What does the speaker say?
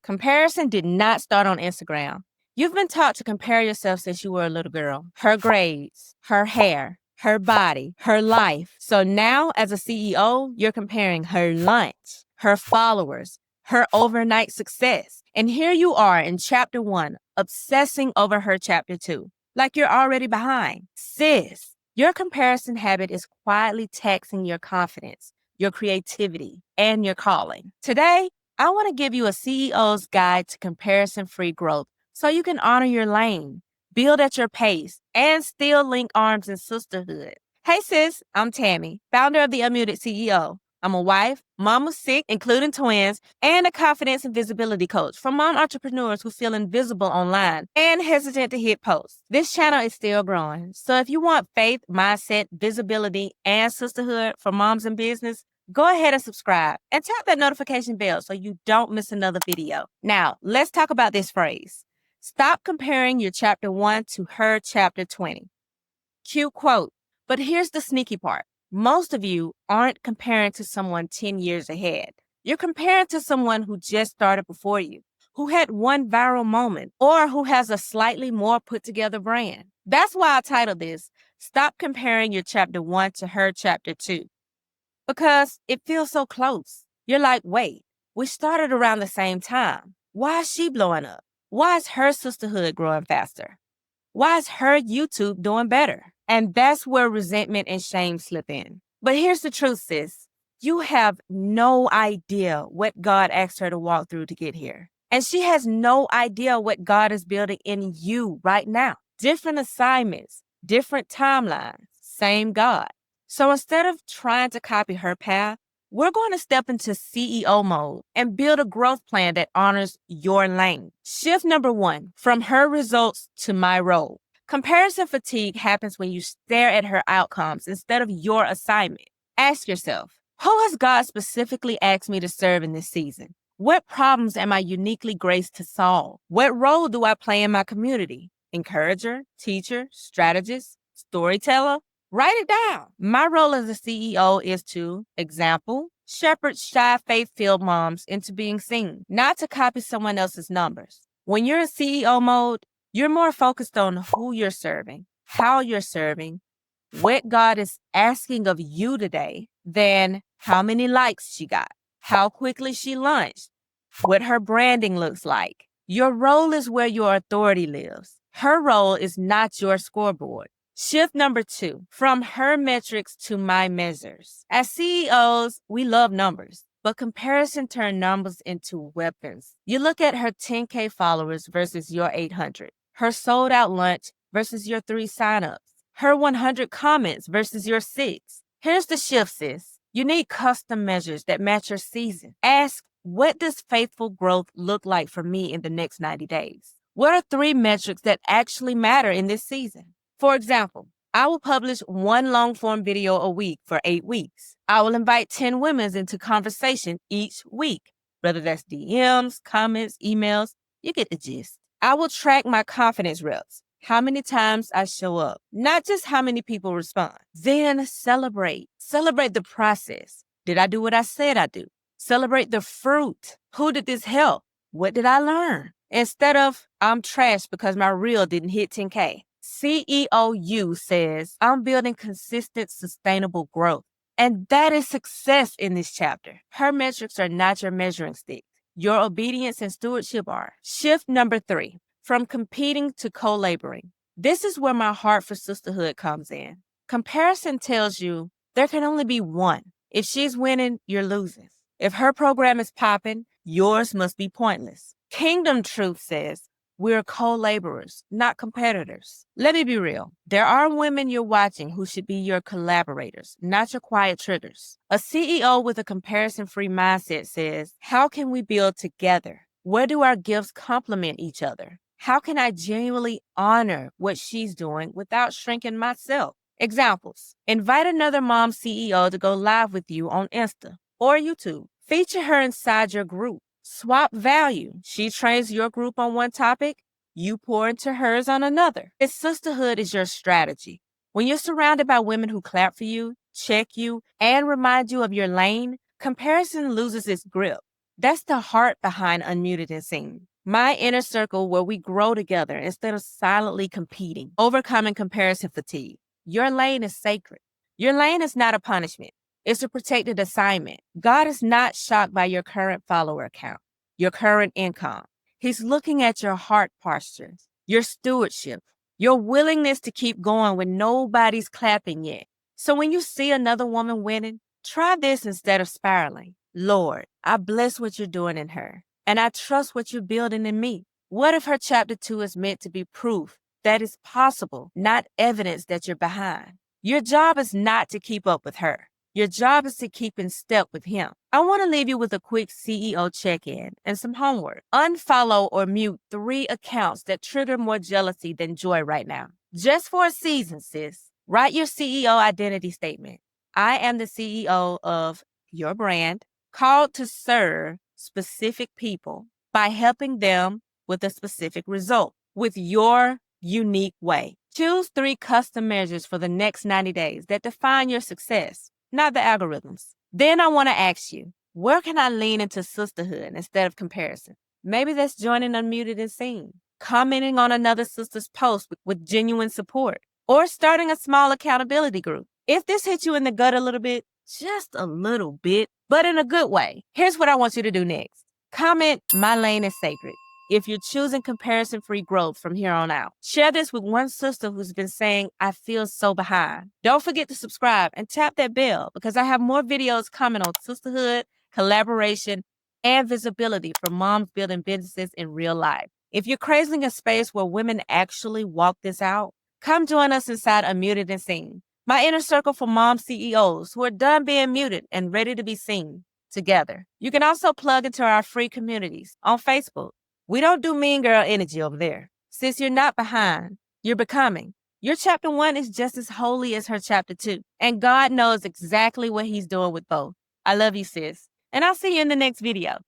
Comparison did not start on Instagram. You've been taught to compare yourself since you were a little girl. Her grades, her hair, her body, her life. So now, as a CEO, you're comparing her lunch, her followers, her overnight success. And here you are in chapter 1, obsessing over her chapter 2, like you're already behind. Sis, your comparison habit is quietly taxing your confidence, your creativity, and your calling. Today, I want to give you a CEO's guide to comparison-free growth so you can honor your lane, build at your pace, and still link arms in sisterhood. Hey sis, I'm Tammy, founder of the Unmuted CEO. I'm a wife, mom of 6, including twins, and a confidence and visibility coach for mom entrepreneurs who feel invisible online and hesitant to hit post. This channel is still growing, so if you want faith, mindset, visibility, and sisterhood for moms in business, go ahead and subscribe and tap that notification bell so you don't miss another video. Now, let's talk about this phrase. Stop comparing your chapter 1 to her chapter 20. Cute quote, but here's the sneaky part. Most of you aren't comparing to someone 10 years ahead. You're comparing to someone who just started before you, who had one viral moment, or who has a slightly more put together brand. That's why I titled this, Stop Comparing Your Chapter 1 to Her Chapter 2. Because it feels so close. You're like, wait, we started around the same time. Why is she blowing up? Why is her sisterhood growing faster? Why is her YouTube doing better? And that's where resentment and shame slip in. But here's the truth, sis. You have no idea what God asked her to walk through to get here. And she has no idea what God is building in you right now. Different assignments, different timelines, same God. So instead of trying to copy her path, we're going to step into CEO mode and build a growth plan that honors your lane. Shift number 1, from her results to my role. Comparison fatigue happens when you stare at her outcomes instead of your assignment. Ask yourself, who has God specifically asked me to serve in this season? What problems am I uniquely graced to solve? What role do I play in my community? Encourager, teacher, strategist, storyteller? Write it down. My role as a CEO is to, example, shepherd shy faith-filled moms into being seen, not to copy someone else's numbers. When you're in CEO mode, you're more focused on who you're serving, how you're serving, what God is asking of you today than how many likes she got, how quickly she launched, what her branding looks like. Your role is where your authority lives. Her role is not your scoreboard. Shift number 2, from her metrics to my measures. As CEOs, we love numbers, but comparison turns numbers into weapons. You look at her 10K followers versus your 800, her sold out lunch versus your 3 signups, her 100 comments versus your 6. Here's the shift, sis. You need custom measures that match your season. Ask, what does faithful growth look like for me in the next 90 days? What are 3 metrics that actually matter in this season? For example, I will publish 1 long-form video a week for 8 weeks. I will invite 10 women into conversation each week, whether that's DMs, comments, emails, you get the gist. I will track my confidence reps, how many times I show up, not just how many people respond. Then celebrate. Celebrate the process. Did I do what I said I'd do? Celebrate the fruit. Who did this help? What did I learn? Instead of, I'm trash because my reel didn't hit 10K. CEOU says, I'm building consistent, sustainable growth. And that is success in this chapter. Her metrics are not your measuring stick. Your obedience and stewardship are. Shift number 3, from competing to co-laboring. This is where my heart for sisterhood comes in. Comparison tells you there can only be one. If she's winning, you're losing. If her program is popping, yours must be pointless. Kingdom truth says, we're co-laborers, not competitors. Let me be real. There are women you're watching who should be your collaborators, not your quiet triggers. A CEO with a comparison-free mindset says, how can we build together? Where do our gifts complement each other? How can I genuinely honor what she's doing without shrinking myself? Examples. Invite another mom CEO to go live with you on Insta or YouTube. Feature her inside your group. Swap value. She trains your group on one topic, you pour into hers on another. If sisterhood is your strategy, when you're surrounded by women who clap for you, check you, and remind you of your lane, comparison loses its grip. That's the heart behind Unmuted and Seen. My inner circle where we grow together instead of silently competing, overcoming comparison fatigue. Your lane is sacred. Your lane is not a punishment. It's a protected assignment. God is not shocked by your current follower count, your current income. He's looking at your heart posture, your stewardship, your willingness to keep going when nobody's clapping yet. So when you see another woman winning, try this instead of spiraling. Lord, I bless what you're doing in her, and I trust what you're building in me. What if her chapter 2 is meant to be proof that it's possible, not evidence that you're behind? Your job is not to keep up with her. Your job is to keep in step with him. I want to leave you with a quick CEO check-in and some homework. Unfollow or mute 3 accounts that trigger more jealousy than joy right now. Just for a season, sis. Write your CEO identity statement. I am the CEO of your brand, called to serve specific people by helping them with a specific result with your unique way. Choose 3 custom measures for the next 90 days that define your success, not the algorithms. Then I want to ask you, where can I lean into sisterhood instead of comparison? Maybe that's joining Unmuted and Seen, commenting on another sister's post with genuine support, or starting a small accountability group. If this hit you in the gut a little bit, just a little bit, but in a good way, here's what I want you to do next. Comment, "My lane is sacred," if you're choosing comparison-free growth from here on out. Share this with one sister who's been saying, "I feel so behind." Don't forget to subscribe and tap that bell because I have more videos coming on sisterhood, collaboration, and visibility for moms building businesses in real life. If you're craving a space where women actually walk this out, come join us inside Unmuted and Seen, my inner circle for mom CEOs who are done being muted and ready to be seen together. You can also plug into our free communities on Facebook. We don't do mean girl energy over there. Sis, you're not behind. You're becoming. Your chapter 1 is just as holy as her chapter 2. And God knows exactly what he's doing with both. I love you, sis. And I'll see you in the next video.